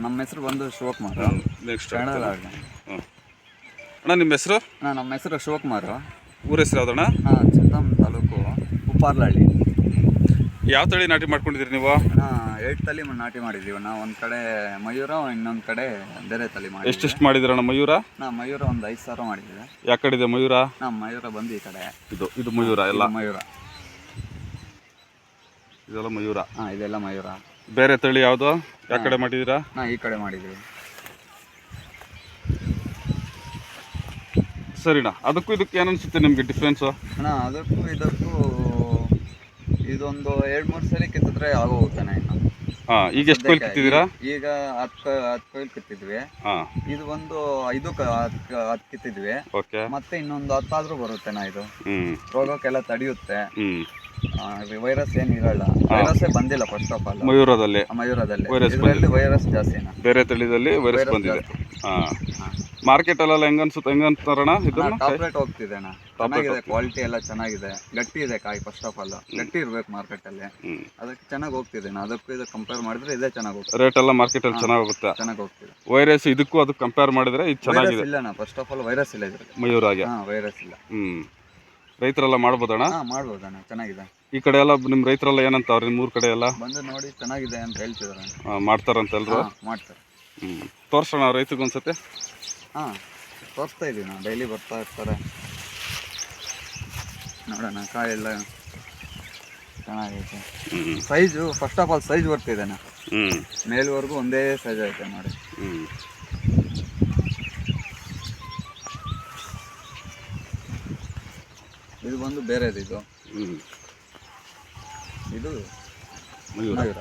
ನಮ್ಮ ಹೆಸರು ಬಂದು ಶಿವಕುಮಾರ್. ನೆಕ್ಸ್ಟ್ ಕನ್ನಡ. ಅಣ್ಣ ನಿಮ್ಮ ಹೆಸರು? ನಮ್ಮ ಹೆಸರು ಶಿವಕುಮಾರ್. ಊರ ಹೆಸರು ಯಾವ್ದಣ್ಣ? ಚಿತ್ತಂ ತಾಲೂಕು ಉಪ್ಪಾರ್ಲಹಳ್ಳಿ. ಯಾವ ತಳಿ ನಾಟಿ ಮಾಡ್ಕೊಂಡಿದ್ದೀರಿ ನೀವು? 8 ತಳಿ ನಾಟಿ ಮಾಡಿದ್ದೀವಿ. ನಾವು ಒಂದು ಕಡೆ ಮಯೂರ, ಇನ್ನೊಂದು ಕಡೆ ಬೇರೆ ತಳಿ ಮಾಡಿ. ಎಷ್ಟು ಮಾಡಿದಿರಣ್ಣ ಮಯೂರ? ಮಯೂರ ಒಂದು 5,000 ಮಾಡಿದ್ದೀವಿ. ಯಾವ ಕಡೆ ಇದೆ ಮಯೂರ? ಮಯೂರ ಬಂದು ಈ ಕಡೆ. ಇದು ಮಯೂರ ಎಲ್ಲ? ಮಯೂರ ಇದೆಲ್ಲ ಮಯೂರ. ಇದೆಲ್ಲ ಮಯೂರ. ಬೇರೆ ತಳಿ ಯಾವುದು ಯಾವ ಕಡೆ ಮಾಡಿದ್ದೀರಾ? ಈ ಕಡೆ ಮಾಡಿದ್ದೀವಿ. ಸರಿಣ್ಣ, ಅದಕ್ಕೂ ಇದಕ್ಕೆ ಏನನ್ಸುತ್ತೆ ನಿಮಗೆ ಡಿಫ್ರೆನ್ಸು? ಅದಕ್ಕೂ ಇದಕ್ಕೂ ಇದೊಂದು 2-3 ಸಲ ಕಿತ್ತಿದ್ರೆ ಆಗೋಗುತ್ತಾನೆ. ಇನ್ನು ಈಗ ಎಷ್ಟು ಕೊಯ್ಲು ಕಿತ್ತಿದ್ದೀರಾ? ಈಗ 10 ಕೊಯ್ಲು ಕಿತ್ತಿದ್ವಿ. ಇದು ಒಂದು 5 ಕಿತ್ತಿದ್ವಿ. ಮತ್ತೆ ಇನ್ನೊಂದು 10 ಆದ್ರೂ ಬರುತ್ತೆನಾ. ಇದು ರೋಗಕ್ಕೆಲ್ಲ ತಡೆಯುತ್ತೆ. ವೈರಸ್ ಏನಿರಲ್ಲ. ವೈರಸ್ಸೇ ಬಂದಿಲ್ಲ ಫಸ್ಟ್ ಆಫ್ ಆಲ್ ಮಯೂರದಲ್ಲಿ. ಇದರಲ್ಲಿ ವೈರಸ್ ಜಾಸ್ತಿನ. ಬೇರೆ ತಳಿದಲ್ಲಿ ವೈರಸ್ ಬಂದಿದೆ. ಮಾರ್ಕೆಟ್ ಅಲ್ಲೆಲ್ಲ ಹೆಂಗಂತಾರಣ? ಇದನ್ನ ಟಾಪ್ ರೇಟ್ ಹೋಗ್ತಿದೆ ಅಣ್ಣ. ಚೆನ್ನಾಗಿದೆ, ಕ್ವಾಲಿಟಿ ಎಲ್ಲ ಚೆನ್ನಾಗಿದೆ, ಗಟ್ಟಿ ಇದೆ ಕಾಯಿ. ಫಸ್ಟ್ ಆಫ್ ಆಲ್ ಗಟ್ಟಿ ಇರ್ಬೇಕು ಮಾರ್ಕೆಟ್ ಅಲ್ಲಿ. ಅದಕ್ಕೆ ಚೆನ್ನಾಗಿ ಹೋಗ್ತಿದೆ. ಅದಕ್ಕೂ ಇದಕ್ಕೆ ಕಂಪೇರ್ ಮಾಡಿದ್ರೆ ಇದೇ ಚೆನ್ನಾಗಿ ಹೋಗ್ತದೆ. ರೇಟ್ ಎಲ್ಲ ಮಾರ್ಕೆಟ್ ಅಲ್ಲಿ ಚೆನ್ನಾಗಿ ಹೋಗ್ತಿದೆ. ವೈರಸ್ ಇದಕ್ಕೂ ಅದಕ್ಕೆ ಕಂಪೇರ್ ಮಾಡಿದ್ರೆ ಇದು ಚೆನ್ನಾಗಿದೆ. ಇಲ್ಲ ಅಣ್ಣ, ಫಸ್ಟ್ ಆಫ್ ಆಲ್ ವೈರಸ್ ಇಲ್ಲ ಇದ್ರಲ್ಲಿ. ಮಯೂರಾಗೆ ವೈರಸ್ ಇಲ್ಲ. ರೈತರೆಲ್ಲ ಮಾಡ್ಬೋದಣ್ಣ? ಮಾಡ್ಬೋದಣ್ಣ, ಚೆನ್ನಾಗಿದೆ. ಈ ಕಡೆ ಎಲ್ಲ ನಿಮ್ಮ ರೈತರೆಲ್ಲ ಏನಂತಾವ್ರಿ? ನಿಮ್ಮ ಊರ್ ಕಡೆ ಎಲ್ಲ ಬಂದು ನೋಡಿ ಚೆನ್ನಾಗಿದೆ ಅಂತ ಹೇಳ್ತಿದಾರೆ. ಮಾಡ್ತಾರಂತ ಎಲ್ರು? ಮಾಡ್ತಾರೆ. ತೋರ್ಸೋಣ ರೈತರಿಗೆ ಒಂದ್ಸತಿ. ತೋರಿಸ್ತಾ ಇದೀವಿ ನಾವು, ಡೈಲಿ ಬರ್ತಾ ಇರ್ತಾರೆ. ನೋಡೋಣ, ಕಾಯಿ ಎಲ್ಲ ಚೆನ್ನಾಗೈತೆ. Size first of all size ಬರ್ತಿದ್ದೇನೆ. ಮೇಲ್ವರೆಗೂ ಒಂದೇ ಸೈಜ್ ಐತೆ ನೋಡಿ. ಇದು ಬಂದು ಬೇರೆದು. ಇದು ಮಯೂರ.